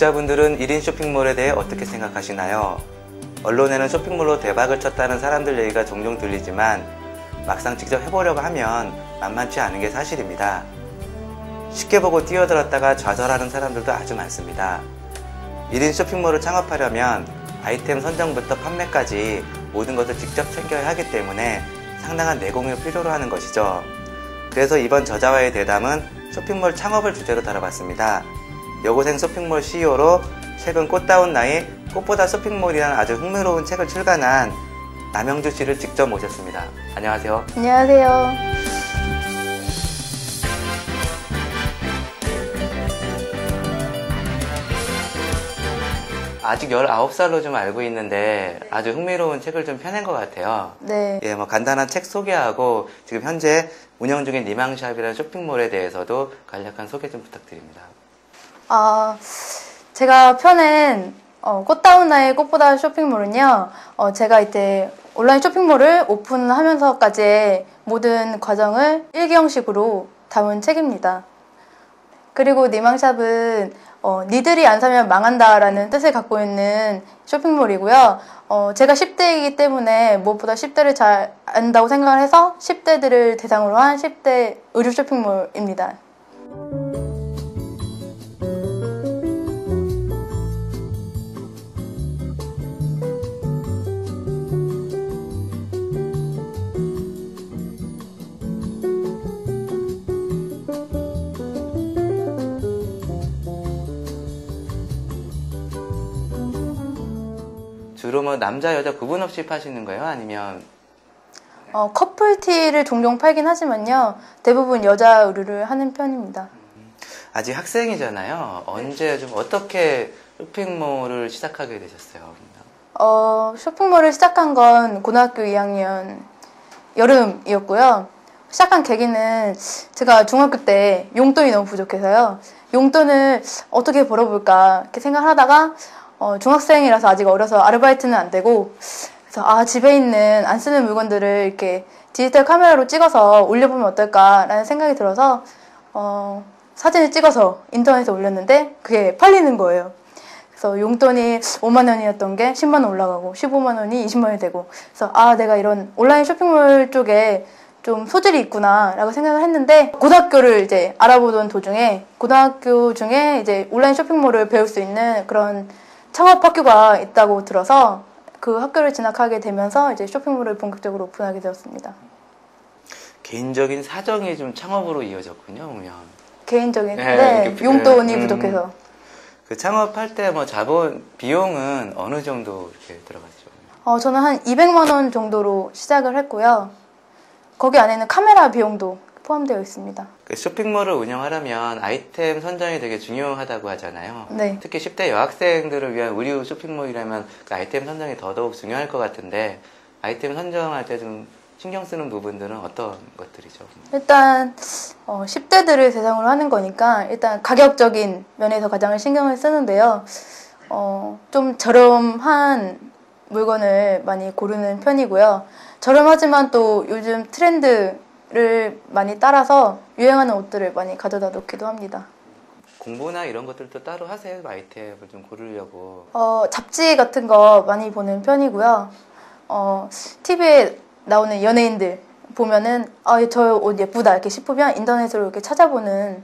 구독자분들은 1인 쇼핑몰에 대해 어떻게 생각하시나요? 언론에는 쇼핑몰로 대박을 쳤다는 사람들 얘기가 종종 들리지만 막상 직접 해보려고 하면 만만치 않은 게 사실입니다. 쉽게 보고 뛰어들었다가 좌절하는 사람들도 아주 많습니다. 1인 쇼핑몰을 창업하려면 아이템 선정부터 판매까지 모든 것을 직접 챙겨야 하기 때문에 상당한 내공이 필요로 하는 것이죠. 그래서 이번 저자와의 대담은 쇼핑몰 창업을 주제로 다뤄봤습니다. 여고생 쇼핑몰 CEO로 최근 꽃다운 나이 꽃보다 쇼핑몰이라는 아주 흥미로운 책을 출간한 남영주 씨를 직접 모셨습니다. 안녕하세요. 안녕하세요. 아직 19살로 좀 알고 있는데 아주 흥미로운 책을 좀 펴낸 것 같아요. 네. 예, 간단한 책 소개하고 지금 현재 운영 중인 니망샵이라는 쇼핑몰에 대해서도 간략한 소개 좀 부탁드립니다. 제가 펴낸 꽃다운 나의 꽃보다 쇼핑몰은요, 제가 이때 온라인 쇼핑몰을 오픈하면서까지의 모든 과정을 일기 형식으로 담은 책입니다. 그리고 니망샵은 니들이 안 사면 망한다라는 뜻을 갖고 있는 쇼핑몰이고요. 제가 10대이기 때문에 무엇보다 10대를 잘 안다고 생각을 해서 10대들을 대상으로 한 10대 의류 쇼핑몰입니다. 주로 남자 여자 구분 없이 파시는 거예요? 아니면 커플티를 종종 팔긴 하지만요, 대부분 여자 의류를 하는 편입니다. 아직 학생이잖아요. 언제 좀 어떻게 쇼핑몰을 시작하게 되셨어요? 쇼핑몰을 시작한 건 고등학교 2학년 여름이었고요. 시작한 계기는 제가 중학교 때 용돈이 너무 부족해서요. 용돈을 어떻게 벌어볼까 이렇게 생각을 하다가 중학생이라서 아직 어려서 아르바이트는 안 되고, 그래서 집에 있는 안 쓰는 물건들을 이렇게 디지털 카메라로 찍어서 올려보면 어떨까라는 생각이 들어서 사진을 찍어서 인터넷에 올렸는데 그게 팔리는 거예요. 그래서 용돈이 5만 원이었던 게 10만 원 올라가고 15만 원이 20만 원이 되고, 그래서 내가 이런 온라인 쇼핑몰 쪽에 좀 소질이 있구나 라고 생각을 했는데, 고등학교를 이제 알아보던 도중에 고등학교 중에 이제 온라인 쇼핑몰을 배울 수 있는 그런 창업 학교가 있다고 들어서 그 학교를 진학하게 되면서 이제 쇼핑몰을 본격적으로 오픈하게 되었습니다. 개인적인 사정이 좀 창업으로 이어졌군요, 보면. 개인적인, 네, 용돈이 부족해서. 그 창업할 때 자본 비용은 어느 정도 이렇게 들어갔죠? 저는 한 200만 원 정도로 시작을 했고요. 거기 안에는 카메라 비용도 포함되어 있습니다. 쇼핑몰을 운영하려면 아이템 선정이 되게 중요하다고 하잖아요. 네. 특히 10대 여학생들을 위한 의류 쇼핑몰이라면 그 아이템 선정이 더더욱 중요할 것 같은데, 아이템 선정할 때 좀 신경 쓰는 부분들은 어떤 것들이죠? 일단 10대들을 대상으로 하는 거니까 일단 가격적인 면에서 가장 신경을 쓰는데요. 좀 저렴한 물건을 많이 고르는 편이고요. 저렴하지만 또 요즘 트렌드를 많이 따라서 유행하는 옷들을 많이 가져다 놓기도 합니다. 공부나 이런 것들도 따로 하세요? 아이템을 좀 고르려고. 잡지 같은 거 많이 보는 편이고요. TV에 나오는 연예인들 보면은 저 옷 예쁘다 이렇게 싶으면 인터넷으로 이렇게 찾아보는.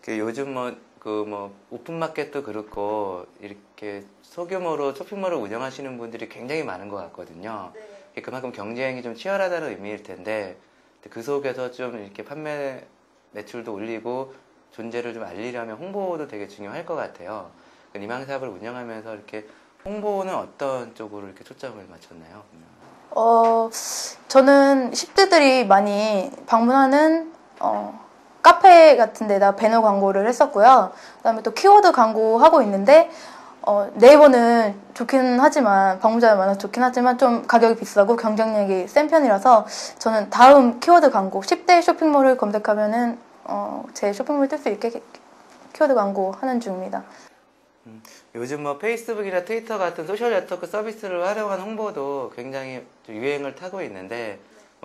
요즘 오픈마켓도 그렇고 이렇게 소규모로 쇼핑몰을 운영하시는 분들이 굉장히 많은 것 같거든요. 네. 그만큼 경쟁이 좀 치열하다는 의미일 텐데, 그 속에서 좀 이렇게 판매 매출도 올리고 존재를 좀 알리려면 홍보도 되게 중요할 것 같아요. 니망샵을 운영하면서 이렇게 홍보는 어떤 쪽으로 이렇게 초점을 맞췄나요? 저는 10대들이 많이 방문하는 카페 같은 데다 배너 광고를 했었고요. 그다음에 또 키워드 광고 하고 있는데, 네이버는 좋긴 하지만, 방문자가 많아서 좋긴 하지만 좀 가격이 비싸고 경쟁력이 센 편이라서 저는 다음 키워드 광고, 10대 쇼핑몰을 검색하면은 제 쇼핑몰 뜰 수 있게 키워드 광고 하는 중입니다. 요즘 페이스북이나 트위터 같은 소셜 네트워크 서비스를 활용한 홍보도 굉장히 유행을 타고 있는데,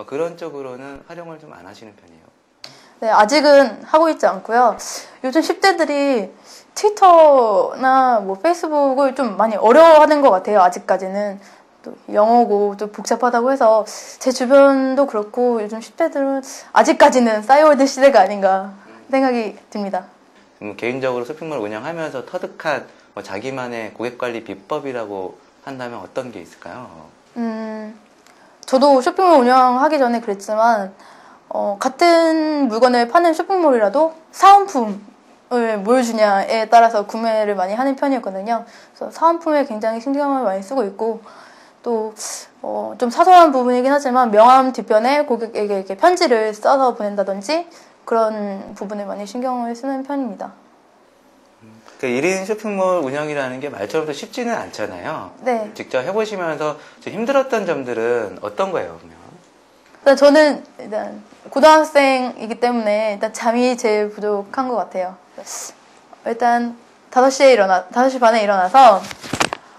그런 쪽으로는 활용을 좀 안 하시는 편이에요? 네, 아직은 하고 있지 않고요. 요즘 10대들이 트위터나 뭐 페이스북을 좀 많이 어려워하는 것 같아요. 아직까지는. 또 영어고 또 복잡하다고 해서 제 주변도 그렇고 요즘 10대들은 아직까지는 싸이월드 시대가 아닌가 생각이 듭니다. 개인적으로 쇼핑몰 운영하면서 터득한 뭐 자기만의 고객관리 비법이라고 한다면 어떤 게 있을까요? 저도 쇼핑몰 운영하기 전에 그랬지만 같은 물건을 파는 쇼핑몰이라도 사은품을 뭘 주냐에 따라서 구매를 많이 하는 편이었거든요. 그래서 사은품에 굉장히 신경을 많이 쓰고 있고 또 좀 사소한 부분이긴 하지만 명함 뒤편에 고객에게 이렇게 편지를 써서 보낸다든지 그런 부분에 많이 신경을 쓰는 편입니다. 그 1인 쇼핑몰 운영이라는 게 말처럼 쉽지는 않잖아요. 네. 직접 해보시면서 좀 힘들었던 점들은 어떤 거예요, 그러면? 일단 저는 일단 고등학생이기 때문에 일단 잠이 제일 부족한 것 같아요. 일단 5시 반에 일어나서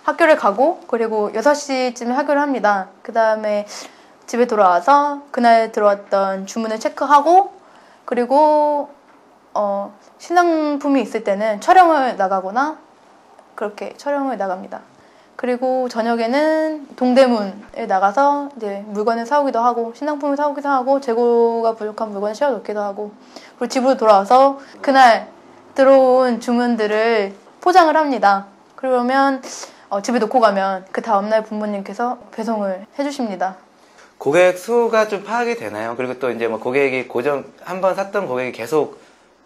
학교를 가고 그리고 6시쯤에 학교를 합니다. 그 다음에 집에 돌아와서 그날 들어왔던 주문을 체크하고 그리고 신상품이 있을 때는 촬영을 나가거나 그렇게 촬영을 나갑니다. 그리고 저녁에는 동대문에 나가서 이제 물건을 사오기도 하고 신상품을 사오기도 하고 재고가 부족한 물건을 씌워놓기도 하고 그리고 집으로 돌아와서 그날 들어온 주문들을 포장을 합니다. 그러면 집에 놓고 가면 그 다음날 부모님께서 배송을 해주십니다. 고객 수가 좀 파악이 되나요? 그리고 또 이제 뭐 고객이 한번 샀던 고객이 계속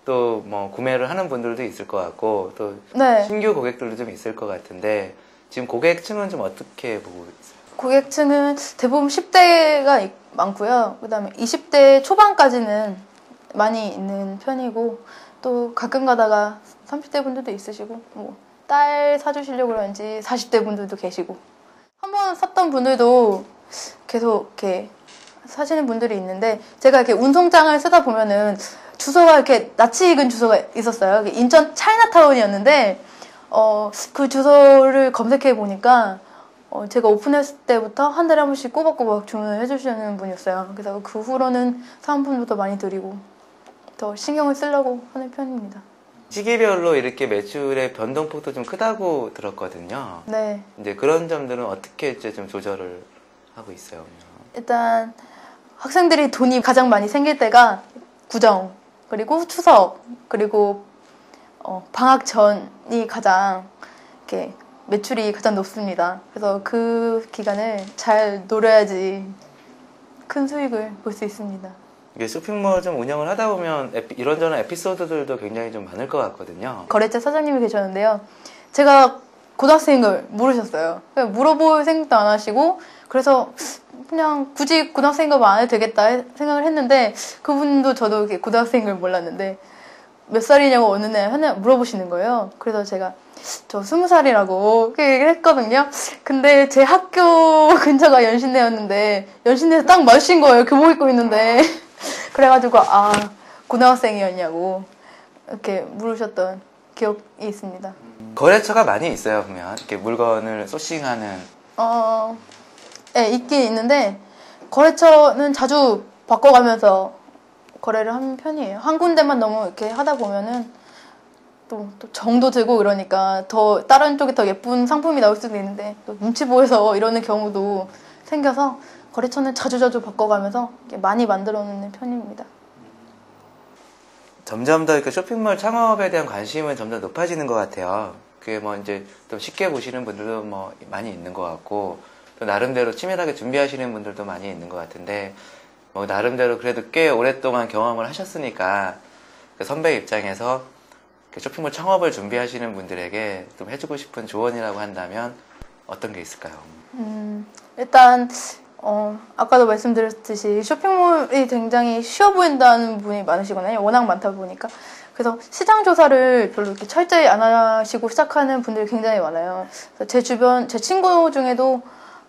또 뭐 구매를 하는 분들도 있을 것 같고 또 네. 신규 고객들도 좀 있을 것 같은데 지금 고객층은 좀 어떻게 보고 있어요? 고객층은 대부분 10대가 많고요. 그 다음에 20대 초반까지는 많이 있는 편이고 또 가끔 가다가 30대 분들도 있으시고 뭐 딸 사주시려고 그러는지 40대 분들도 계시고 한번 샀던 분들도 계속 이렇게 사시는 분들이 있는데 제가 이렇게 운송장을 쓰다 보면은 주소가 이렇게 낯이 익은 주소가 있었어요. 인천 차이나타운이었는데 그 주소를 검색해 보니까 제가 오픈했을 때부터 한 달에 한 번씩 꼬박꼬박 주문을 해주시는 분이었어요. 그래서 그 후로는 사은품도 더 많이 드리고 더 신경을 쓰려고 하는 편입니다. 시기별로 이렇게 매출의 변동폭도 좀 크다고 들었거든요. 네. 이제 그런 점들은 어떻게 이제 좀 조절을 하고 있어요? 일단 학생들이 돈이 가장 많이 생길 때가 구정, 그리고 추석, 그리고 방학 전이 가장 이렇게 매출이 가장 높습니다. 그래서 그 기간을 잘 노려야지 큰 수익을 볼 수 있습니다. 이게 쇼핑몰 좀 운영을 하다 보면 이런저런 에피소드들도 굉장히 좀 많을 것 같거든요. 거래처 사장님이 계셨는데요. 제가 고등학생인 걸 모르셨어요. 그냥 물어볼 생각도 안 하시고 그래서 그냥 굳이 고등학생인 거 안 해도 되겠다 생각을 했는데 그분도 저도 이렇게 고등학생인 걸 몰랐는데 몇 살이냐고 어느 날 물어보시는 거예요. 그래서 제가 저 20살이라고 그렇게 얘기를 했거든요. 근데 제 학교 근처가 연신내였는데 연신내에서 딱 마주친 거예요. 교복 입고 있는데 그래가지고 고등학생이었냐고 이렇게 물으셨던 기억이 있습니다. 거래처가 많이 있어요, 보면 이렇게 물건을 소싱하는. 네, 있긴 있는데 거래처는 자주 바꿔가면서 거래를 하는 편이에요. 한 군데만 너무 이렇게 하다 보면은 또 정도 들고 이러니까 더 다른 쪽에 더 예쁜 상품이 나올 수도 있는데 또 눈치 보여서 이러는 경우도 생겨서 거래처는 자주자주 바꿔가면서 많이 만들어 놓는 편입니다. 점점 더 이렇게 쇼핑몰 창업에 대한 관심은 점점 높아지는 것 같아요. 그게 뭐 이제 좀 쉽게 보시는 분들도 뭐 많이 있는 것 같고 또 나름대로 치밀하게 준비하시는 분들도 많이 있는 것 같은데 뭐 나름대로 그래도 꽤 오랫동안 경험을 하셨으니까 그 선배 입장에서 쇼핑몰 창업을 준비하시는 분들에게 좀 해주고 싶은 조언이라고 한다면 어떤 게 있을까요? 일단 아까도 말씀드렸듯이 쇼핑몰이 굉장히 쉬워 보인다는 분이 많으시거든요. 워낙 많다 보니까. 그래서 시장 조사를 별로 이렇게 철저히 안 하시고 시작하는 분들이 굉장히 많아요. 그래서 제 주변, 제 친구 중에도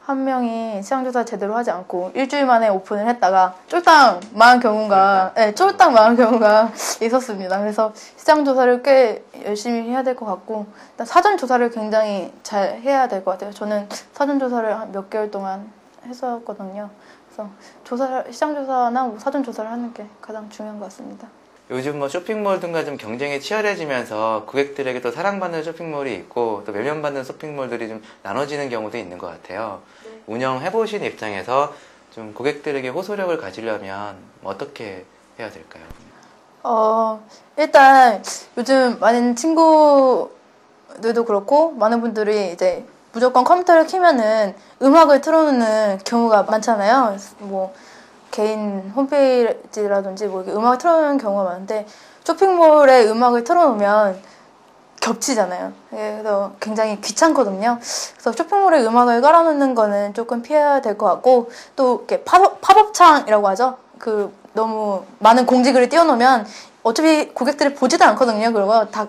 한 명이 시장 조사 제대로 하지 않고 일주일 만에 오픈을 했다가 쫄딱 망한 경우가, 쫄딱 망한 경우가 있었습니다. 그래서 시장 조사를 꽤 열심히 해야 될 것 같고, 일단 사전 조사를 굉장히 잘 해야 될 것 같아요. 저는 사전 조사를 한 몇 개월 동안 했었거든요. 그래서 시장 조사나 뭐 사전 조사를 하는 게 가장 중요한 것 같습니다. 요즘 뭐 쇼핑몰 등과 좀 경쟁이 치열해지면서 고객들에게 또 사랑받는 쇼핑몰이 있고 또 외면받는 쇼핑몰들이 좀 나눠지는 경우도 있는 것 같아요. 네. 운영해보신 입장에서 좀 고객들에게 호소력을 가지려면 어떻게 해야 될까요? 일단 요즘 많은 친구들도 그렇고 많은 분들이 이제 무조건 컴퓨터를 켜면은 음악을 틀어놓는 경우가 많잖아요. 뭐 개인 홈페이지라든지 뭐 이렇게 음악을 틀어놓는 경우가 많은데 쇼핑몰에 음악을 틀어놓으면 겹치잖아요. 그래서 굉장히 귀찮거든요. 그래서 쇼핑몰에 음악을 깔아놓는 거는 조금 피해야 될 것 같고 또 이렇게 팝업창이라고 하죠. 그 너무 많은 공지글을 띄워놓으면 어차피 고객들이 보지도 않거든요. 그리고 다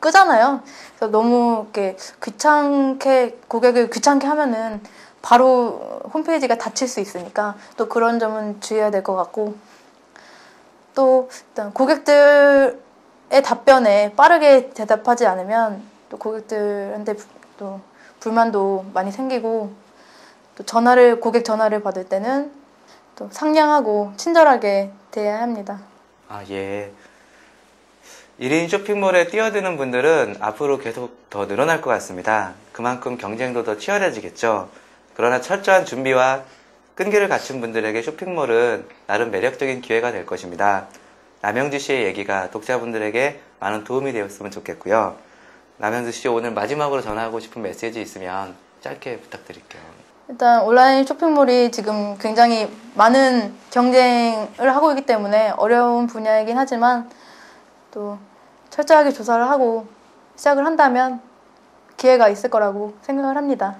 끄잖아요. 그래서 너무 이렇게 고객을 귀찮게 하면은 바로 홈페이지가 닫힐 수 있으니까 또 그런 점은 주의해야 될 것 같고 또 일단 고객들의 답변에 빠르게 대답하지 않으면 또 고객들한테 또 불만도 많이 생기고 또 고객 전화를 받을 때는 또 상냥하고 친절하게 대해야 합니다. 예. 1인 쇼핑몰에 뛰어드는 분들은 앞으로 계속 더 늘어날 것 같습니다. 그만큼 경쟁도 더 치열해지겠죠. 그러나 철저한 준비와 끈기를 갖춘 분들에게 쇼핑몰은 나름 매력적인 기회가 될 것입니다. 남영주 씨의 얘기가 독자분들에게 많은 도움이 되었으면 좋겠고요. 남영주 씨 오늘 마지막으로 전하고 싶은 메시지 있으면 짧게 부탁드릴게요. 일단 온라인 쇼핑몰이 지금 굉장히 많은 경쟁을 하고 있기 때문에 어려운 분야이긴 하지만 또 철저하게 조사를 하고 시작을 한다면 기회가 있을 거라고 생각을 합니다.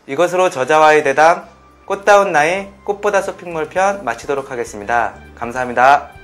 이것으로 저자와의 대담 꽃다운 나이 꽃보다 쇼핑몰 편 마치도록 하겠습니다. 감사합니다.